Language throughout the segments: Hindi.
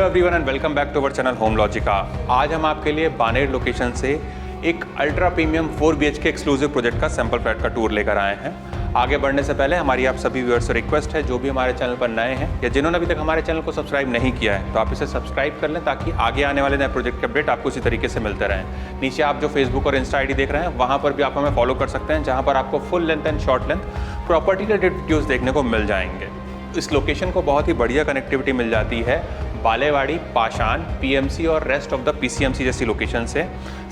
Hello everyone and welcome back to our channel Home Logica. आज हम आपके लिए बानेर लोकेशन से एक ultra premium 4 BHK exclusive project का सैंपल फ्लैट का टूर लेकर आए हैं। आगे बढ़ने से पहले हमारी आप सभी व्यूअर्स से रिक्वेस्ट है, जो भी हमारे चैनल पर नए हैं या जिन्होंने अभी तक हमारे चैनल को सब्सक्राइब नहीं किया है, तो आप इसे सब्सक्राइब कर लें ताकि आगे आने वाले नए प्रोजेक्ट के अपडेट आपको इसी तरीके से मिलते रहें। नीचे आप जो फेसबुक और इंस्टा आईडी देख रहे हैं, वहाँ पर भी आप हमें फॉलो कर सकते हैं, जहाँ पर आपको full length and short length property related videos देखने को मिल जाएंगे। इस लोकेशन को बहुत ही बढ़िया कनेक्टिविटी मिल जाती है बालेवाड़ी, पाषाण, PMC और रेस्ट ऑफ द PCMC जैसी लोकेशन से।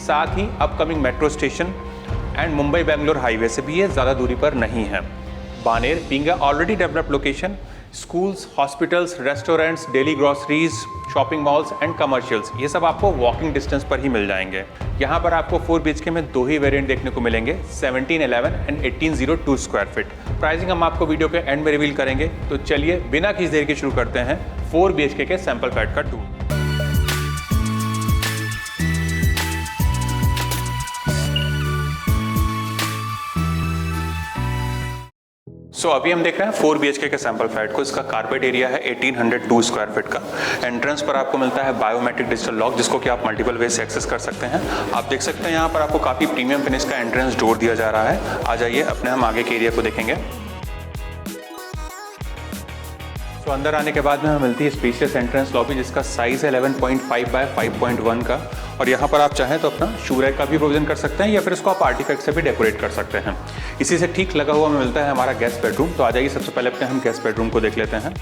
साथ ही upcoming metro station and Mumbai Bangalore highway से भी ये ज़्यादा दूरी पर नहीं है। Baner being already developed location, schools, hospitals, restaurants, daily groceries, shopping malls and commercials, ये सब आपको वॉकिंग डिस्टेंस पर ही मिल जाएंगे। यहाँ पर आपको 4 BHK में 2 ही वेरिएंट देखने को मिलेंगे, 1711 एंड 1802 स्क्वायर फीट। प्राइसिंग हम आपको वीडियो के एंड में रिवील करेंगे, तो चलिए बिना किसी देर के शुरू करते हैं 4 BHK के सैंपल फ्लैट का टूर। अभी हम देख रहे हैं 4 BHK के सैंपल फ्लैट को। इसका कारपेट एरिया है 1802 स्क्वायर फीट का। एंट्रेंस पर आपको मिलता है बायोमेट्रिक डिजिटल लॉक, जिसको कि आप मल्टीपल वे से एक्सेस कर सकते हैं। आप देख सकते हैं यहाँ पर आपको काफ़ी प्रीमियम फिनिश का एंट्रेंस डोर दिया जा रहा है। आ जाइए, अपने हम आगे के एरिया को देखेंगे। अंदर आने के बाद में हमें मिलती है स्पेशियस एंट्रेंस लॉबी, जिसका साइज़ है 11.5 बाय 5.1 का। और यहाँ पर आप चाहें तो अपना शू रैक का भी प्रोविजन कर सकते हैं या फिर इसको आप आर्टिफैक्ट से भी डेकोरेट कर सकते हैं। इसी से ठीक लगा हुआ हमें मिलता है हमारा गेस्ट बेडरूम। तो आ जाइए, सबसे पहले अपने हम गेस्ट बेडरूम को देख लेते हैं।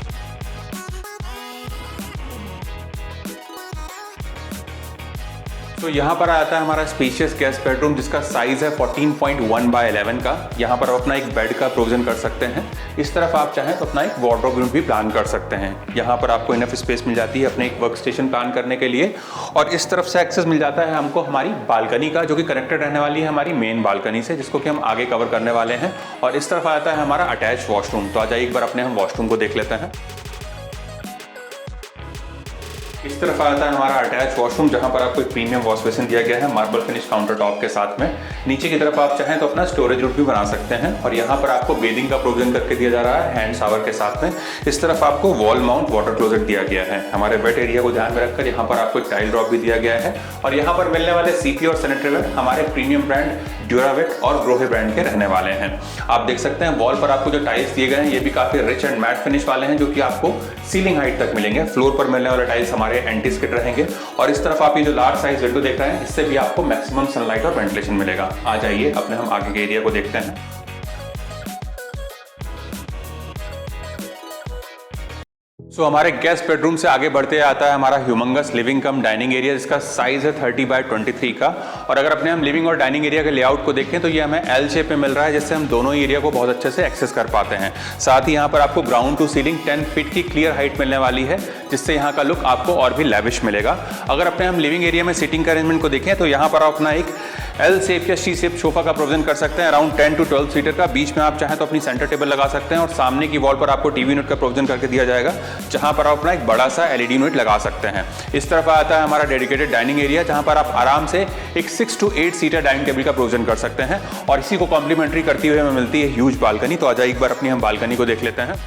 तो यहाँ पर आता है हमारा स्पेशियस गेस्ट बेडरूम, जिसका साइज़ है 14.1 बाय 11 का। यहाँ पर आप अपना एक बेड का प्रोविजन कर सकते हैं। इस तरफ आप चाहें तो अपना एक वार्डरोब रूम भी प्लान कर सकते हैं। यहाँ पर आपको इनफ स्पेस मिल जाती है अपने एक वर्क स्टेशन प्लान करने के लिए। और इस तरफ से एक्सेस मिल जाता है हमको हमारी बालकनी का, जो कि कनेक्टेड रहने वाली है हमारी मेन बालकनी से, जिसको कि हम आगे कवर करने वाले हैं। और इस तरफ आता है हमारा अटैच वॉशरूम। तो आ जाइए, एक बार अपने हम वॉशरूम को देख लेते हैं। इस तरफ आता है हमारा अटैच वॉशरूम, जहां पर आपको एक प्रीमियम वॉश बेसिन दिया गया है मार्बल फिनिश काउंटर टॉप के साथ में। नीचे की तरफ आप चाहें तो अपना स्टोरेज रूम भी बना सकते हैं। और यहाँ पर आपको बेदिंग का प्रोविजन करके दिया जा रहा है हैंड शावर के साथ में। इस तरफ आपको वॉल माउंट वाटर क्लोजेट दिया गया है। हमारे वेट एरिया को ध्यान में रखकर यहाँ पर आपको एक टाइल ड्रॉप भी दिया गया है। और यहाँ पर मिलने वाले CP और सैनिटरी वेयर हमारे प्रीमियम ब्रांड ड्यूरावेट और ग्रोहे ब्रांड के रहने वाले हैं। आप देख सकते हैं वॉल पर आपको जो टाइल्स दिए गए हैं, ये भी काफी रिच एंड मैट फिनिश वाले हैं, जो कि आपको सीलिंग हाइट तक मिलेंगे। फ्लोर पर मिलने वाले टाइल्स हमारे एंटी स्किड रहेंगे। और इस तरफ आप ये जो लार्ज साइज विंडो देख रहे हैं, इससे भी आपको मैक्सिमम सनलाइट और वेंटिलेशन मिलेगा। आ जाइए, अपने हम आगे के एरिया को देखते हैं। हमारे गेस्ट बेडरूम से आगे बढ़ते आता है हमारा ह्यूमंगस लिविंग कम डाइनिंग एरिया, जिसका साइज है 30 बाय 23 का। और अगर अपने हम लिविंग और डाइनिंग एरिया के लेआउट को देखें, तो ये हमें L शेप में मिल रहा है, जिससे हम दोनों ही एरिया को बहुत अच्छे से एक्सेस कर पाते हैं। साथ ही यहाँ पर आपको ग्राउंड टू सीलिंग 10 फीट की क्लियर हाइट मिलने वाली है, जिससे यहाँ का लुक आपको और भी लैविश मिलेगा। अगर अपने हम लिविंग एरिया में सीटिंग का अरेंजमेंट को देखें, तो यहाँ पर आप अपना एक L शेप या C शेप सोफा का प्रोविजन कर सकते हैं, अराउंड 10 to 12 सीटर का। बीच में आप चाहें तो अपनी सेंटर टेबल लगा सकते हैं। और सामने की वॉल पर आपको TV यूनिट का प्रोविजन करके दिया जाएगा, जहां पर आप अपना एक बड़ा सा LED यूनिट लगा सकते हैं। इस तरफ आता है हमारा डेडिकेटेड डाइनिंग एरिया, जहां पर आप आराम से एक 6 to 8 सीटर डाइनिंग टेबल का प्रोविजन कर सकते हैं। और इसी को कॉम्प्लीमेंट्री करती हुए हमें मिलती है ह्यूज बालकनी। तो आ जाइए, एक बार अपनी हम बालकनी को देख लेते हैं।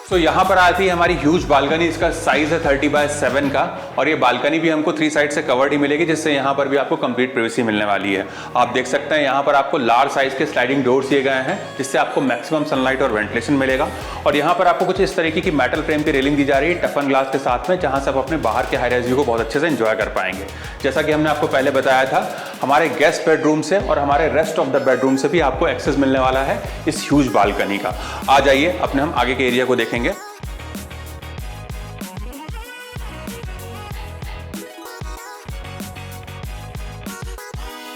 तो यहाँ पर आती है हमारी ह्यूज बालकनी। इसका साइज है 30 बाय 7 का। और ये बालकनी भी हमको 3 साइड से कवर्ड ही मिलेगी, जिससे यहाँ पर भी आपको कंप्लीट प्राइवेसी मिलने वाली है। आप देख सकते हैं यहाँ पर आपको लार्ज साइज के स्लाइडिंग डोर्स दिए गए हैं, जिससे आपको मैक्सिमम सनलाइट और वेंटिलेशन मिलेगा। और यहाँ पर आपको कुछ इस तरीके की मेटल फ्रेम की रेलिंग दी जा रही है टफन ग्लास के साथ में, जहाँ से आप अपने बाहर के हाई राइज व्यू को बहुत अच्छे से एंजॉय कर पाएंगे। जैसा कि हमने आपको पहले बताया था, हमारे गेस्ट बेडरूम से और हमारे रेस्ट ऑफ द बेडरूम से भी आपको एक्सेस मिलने वाला है इस ह्यूज बालकनी का। आ जाइए, अपने हम आगे के एरिया को देखेंगे।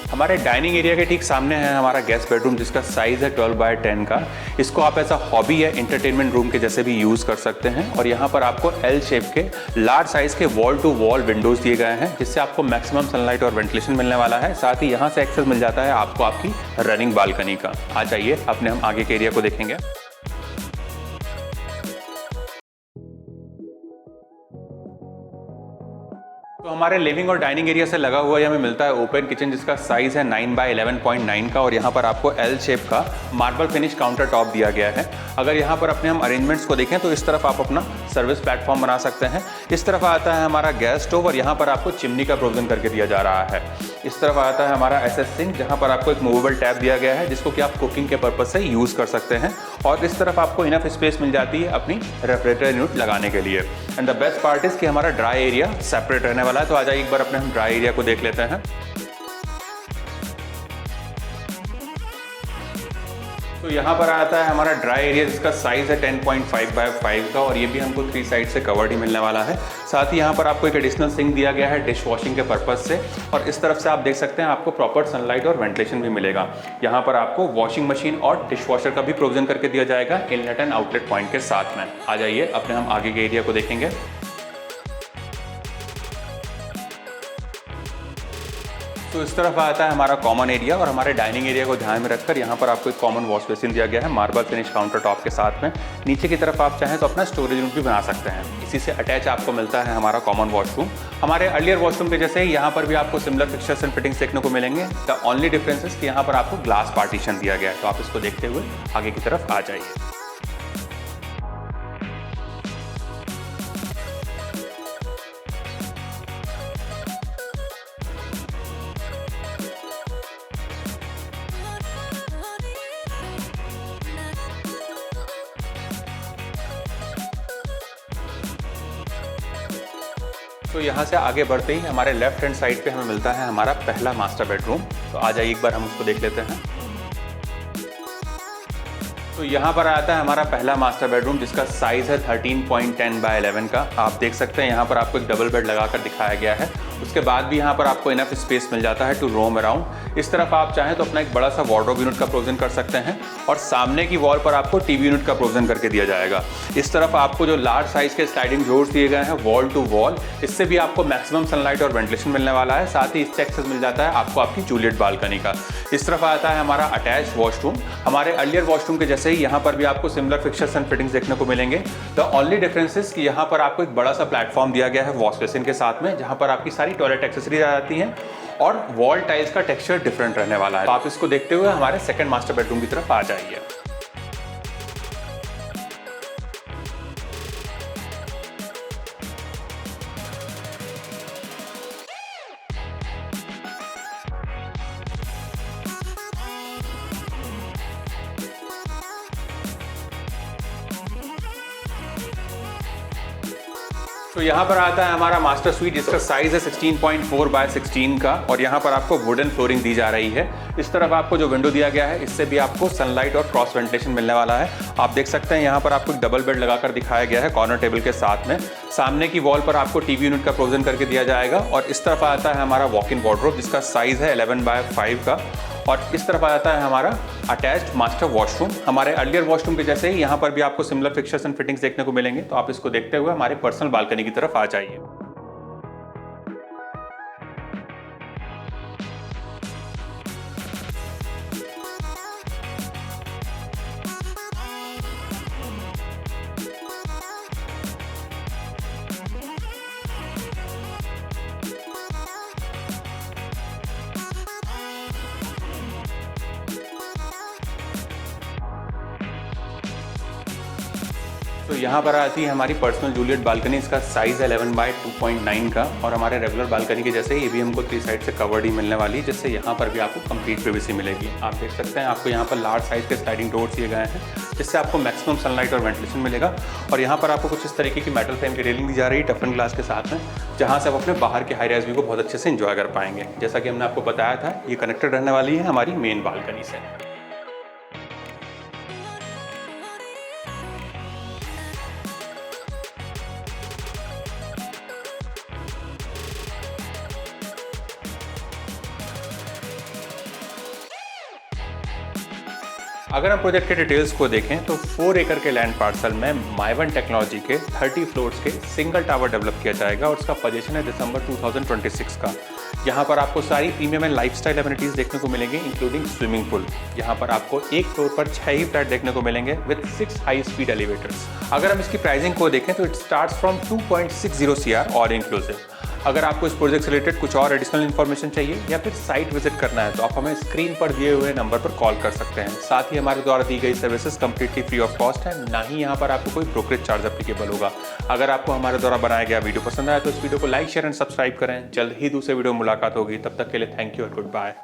हमारे डाइनिंग एरिया के ठीक सामने है हमारा गेस्ट बेडरूम, जिसका साइज है 12 बाय 10 का। इसको आप ऐसा हॉबी या एंटरटेनमेंट रूम के जैसे भी यूज कर सकते हैं। और यहाँ पर आपको L शेप के लार्ज साइज के वॉल टू वॉल विंडोज दिए गए हैं, जिससे आपको मैक्सिमम सनलाइट और वेंटिलेशन मिलने वाला है। साथ ही यहाँ से एक्सेस मिल जाता है आपको आपकी रनिंग बालकनी का। आ जाइए, अपने हम आगे के एरिया को देखेंगे। हमारे लिविंग और डाइनिंग एरिया से लगा हुआ हमें मिलता है ओपन किचन, जिसका साइज़ है 9x11.9 का, और यहाँ पर आपको एल शेप का मार्बल फिनिश काउंटर टॉप दिया गया है। अगर यहाँ पर अपने हम अरेंजमेंट्स को देखें तो इस तरफ आप अपना सर्विस प्लेटफॉर्म बना सकते हैं। इस तरफ आता है हमारा गैस स्टोव और यहाँ पर आपको चिमनी का प्रोविजन करके दिया जा रहा है। इस तरफ आता है हमारा एसएस सिंक, जहाँ पर आपको एक मूवेबल टैप दिया गया है जिसको कि आप कुकिंग के पर्पज से यूज़ कर सकते हैं। और इस तरफ आपको इनफ स्पेस मिल जाती है अपनी रेफ्रिजरेटर यूनिट लगाने के लिए। And the best part is कि हमारा ड्राई एरिया सेपरेट रहने वाला है। तो आ जाइए एक बार अपने हम ड्राई एरिया को देख लेते हैं। तो यहाँ पर आता है हमारा ड्राई एरिया जिसका साइज़ है 10.5x5 का, और ये भी हमको 3 साइड से कवर्ड ही मिलने वाला है। साथ ही यहाँ पर आपको एक एडिशनल सिंक दिया गया है डिश वॉशिंग के पर्पज से, और इस तरफ से आप देख सकते हैं आपको प्रॉपर सनलाइट और वेंटिलेशन भी मिलेगा। यहाँ पर आपको वॉशिंग मशीन और डिश वॉशर का भी प्रोविजन करके दिया जाएगा इनलेट एंड आउटलेट पॉइंट के साथ में। आ जाइए अपने हम आगे के एरिया को देखेंगे। तो इस तरफ आता है हमारा कॉमन एरिया, और हमारे डाइनिंग एरिया को ध्यान में रखकर यहाँ पर आपको एक कॉमन वॉश बेसिन दिया गया है मार्बल फिनिश काउंटर टॉप के साथ में। नीचे की तरफ आप चाहें तो अपना स्टोरेज रूम भी बना सकते हैं। इसी से अटैच आपको मिलता है हमारा कॉमन वॉशरूम। हमारे अर्लियर वॉशरूम के जैसे ही यहाँ पर भी आपको सिमिलर फिक्चर्स एंड फिटिंग्स देखने को मिलेंगे। द ओनली डिफरेंस इज कि यहाँ पर आपको ग्लास पार्टीशन दिया गया है। तो आप इसको देखते हुए आगे की तरफ आ जाइए। तो यहाँ से आगे बढ़ते ही हमारे लेफ्ट हैंड साइड पे हमें मिलता है हमारा पहला मास्टर बेडरूम। तो आ जाइए एक बार हम उसको देख लेते हैं। तो यहाँ पर आता है हमारा पहला मास्टर बेडरूम जिसका साइज़ है 13.10x11 का। आप देख सकते हैं यहाँ पर आपको एक डबल बेड लगाकर दिखाया गया है। उसके बाद भी यहाँ पर आपको इनफ स्पेस मिल जाता है टू रोम अराउंड। इस तरफ आप चाहें तो अपना एक बड़ा सा वार्डरोब यूनिट का प्रोविजन कर सकते हैं, और सामने की वॉल पर आपको टीवी यूनिट का प्रोविजन करके दिया जाएगा। इस तरफ आपको जो लार्ज साइज के स्लाइडिंग डोर्स दिए गए हैं वॉल टू वॉल, इससे भी आपको मैक्सिमम सनलाइट और वेंटिलेशन मिलने वाला है। साथ ही इससे एक्सेस मिल जाता है आपको आपकी जूलियट बालकनी का। इस तरफ आता है हमारा अटैच वॉशरूम। हमारे अर्लियर वॉशरूम के जैसे ही यहाँ पर भी आपको सिमिलर फिक्चर्स एंड फिटिंग्स देखने को मिलेंगे। द ओनली डिफरेंस इज कि यहाँ पर आपको एक बड़ा सा प्लेटफॉर्म दिया गया है वॉश बेसिन के साथ में, जहाँ पर आपकी सारी टॉयलेट एक्सेसरीज आ जाती हैं, और वॉल टाइल्स का टेक्सचर डिफरेंट रहने वाला है। तो आप इसको देखते हुए हमारे सेकंड मास्टर बेडरूम की तरफ आ जाइए। तो यहाँ पर आता है हमारा मास्टर स्वीट जिसका साइज है 16.4x16 का, और यहाँ पर आपको वुडन फ्लोरिंग दी जा रही है। इस तरफ आपको जो विंडो दिया गया है इससे भी आपको सनलाइट और क्रॉस वेंटिलेशन मिलने वाला है। आप देख सकते हैं यहाँ पर आपको एक डबल बेड लगाकर दिखाया गया है कॉर्नर टेबल के साथ में। सामने की वॉल पर आपको टीवी यूनिट का प्रोविजन करके दिया जाएगा, और इस तरफ आता है हमारा वॉक इन वार्डरोब जिसका साइज है 11x5 का, और इस तरफ आ जाता है हमारा अटैच्ड मास्टर वॉशरूम। हमारे अर्लियर वॉशरूम के जैसे ही यहाँ पर भी आपको सिमिलर फिक्चर्स एंड फिटिंग्स देखने को मिलेंगे। तो आप इसको देखते हुए हमारे पर्सनल बालकनी की तरफ आ जाइए। तो यहाँ पर आती है हमारी पर्सनल जूलियट बालकनी। इसका साइज़ है 11x2.9 का, और हमारे रेगुलर बालकनी के जैसे ये भी हमको 3 साइड से कवर्ड ही मिलने वाली है, जिससे यहाँ पर भी आपको कंप्लीट प्राइवेसी मिलेगी। आप देख सकते हैं आपको यहाँ पर लार्ज साइज़ के स्लाइडिंग डोर्स दिए गए हैं, जिससे आपको मैक्सिमम सनलाइट और वेंटिलेशन मिलेगा। और यहाँ पर आपको कुछ इस तरीके की मेटल फ्रेम की रेलिंग दी जा रही है टफन ग्लास के साथ में, जहाँ से आप अपने बाहर के हाई राइज व्यू को बहुत अच्छे से इंजॉय कर पाएंगे। जैसा कि हमने आपको बताया था, ये कनेक्टेड रहने वाली है हमारी मेन बालकनी से। अगर हम प्रोजेक्ट के डिटेल्स को देखें तो 4 एकड़ के लैंड पार्सल में माइवन टेक्नोलॉजी के 30 फ्लोर्स के सिंगल टावर डेवलप किया जाएगा, और उसका पोजीशन है दिसंबर 2026 का। यहाँ पर आपको सारी प्रीमियम एंड लाइफस्टाइल एमिनिटीज देखने को मिलेंगे, इंक्लूडिंग स्विमिंग पूल। यहाँ पर आपको एक फ्लोर पर 6 ही फ्लैट देखने को मिलेंगे विद 6 हाई स्पीड एलिवेटर्स। अगर हम इसकी प्राइसिंग को देखें तो it starts from 2.60 CR all inclusive. अगर आपको इस प्रोजेक्ट से रिलेटेड कुछ और एडिशनल इन्फॉर्मेशन चाहिए या फिर साइट विजिट करना है तो आप हमें स्क्रीन पर दिए हुए नंबर पर कॉल कर सकते हैं। साथ ही हमारे द्वारा दी गई services completely free of cost है, ना ही यहाँ पर आपको कोई ब्रोकरेज चार्ज एप्लीकेबल होगा। अगर आपको हमारे द्वारा बनाया गया वीडियो पसंद आया तो इस वीडियो को लाइक शेयर एंड सब्सक्राइब करें। जल्द ही दूसरे वीडियो में मुलाकात होगी, तब तक के लिए थैंक यू और गुड बाय।